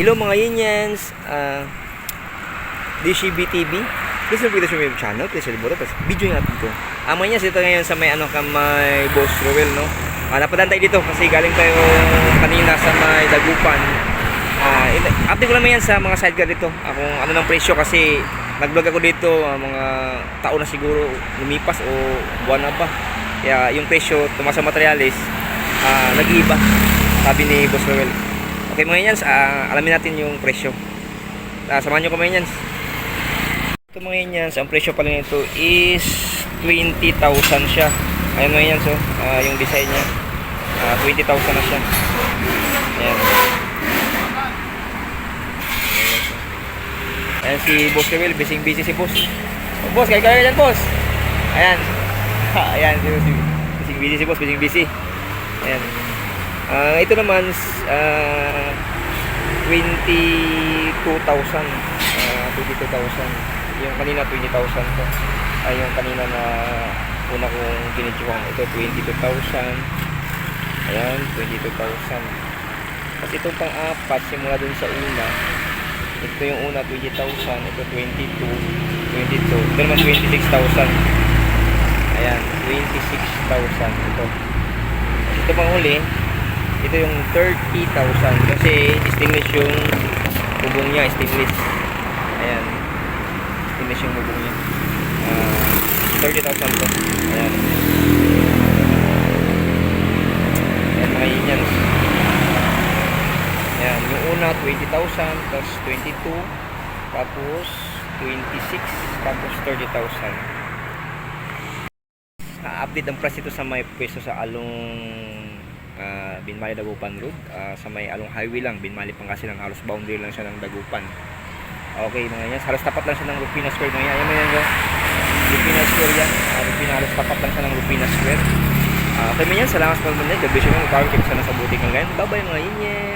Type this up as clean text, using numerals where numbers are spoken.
Hello mga Yanyans, DCB TV. Please subscribe to my channel, please subscribe to video natin ito. Mga Yanyans, ito ngayon sa may may Boss Roel, no? Napadaan tayo dito kasi galing tayo kanina sa may Dagupan. Update ko naman yan sa mga side guard dito. Kung ano ng presyo kasi nag-vlog ako dito mga taon na siguro lumipas o buwan na ba. Kaya yung presyo tumaas sa materialis, nag-iiba, sabi ni Boss Roel. Okay mga Yanyans, alamin natin yung presyo. Samahan nyo ko mga Yanyans. Ito mga Yanyans, ang presyo pala nito is 20,000 siya. Ayan mga Yanyans, yung design niya. 20,000 na siya. Ayan. Ayan si Boss Roel, busy si Boss. Oh, Boss, kaya dyan Boss. Ayan. Ayan, busy si Boss, busy. Ayan. Ito naman 22,000. 22,000. Yung kanina 20,000 to. Yung kanina na una kong binidyohan, ito 22,000. Ayan, 22,000. Kasi itong pang-apat simula dun sa una. Ito yung una 20,000, ito 22. Ito naman 26,000. Ayan, 26,000 ito. Ito pang huli, ito yung 30,000 kasi stainless yung bubong niya, stainless. Ayan, stainless yung bubong niya. 30,000 to. Ayan. Ayan mga Yanyans. Ayan, yung una 20,000 tapos 22, tapos 26, tapos 30,000. Update ang price ito sa may pwesto sa Along Binmali Dagupan Road, sa may Along Highway lang, Binmali Pangasinan, halos boundary lang siya ng Dagupan. Okay mga Yanyans, halos tapat lang siya ng Rupina Square mga Yanyans. Ayan mga Yanyans, Rupina Square yan. Halos tapat lang siya ng Rupina Square. Okay mga Yanyans, salamat sa pagmamahal. God bless you mga kapatid, sana sa buti kang ganyan. Bye bye mga Yanyans.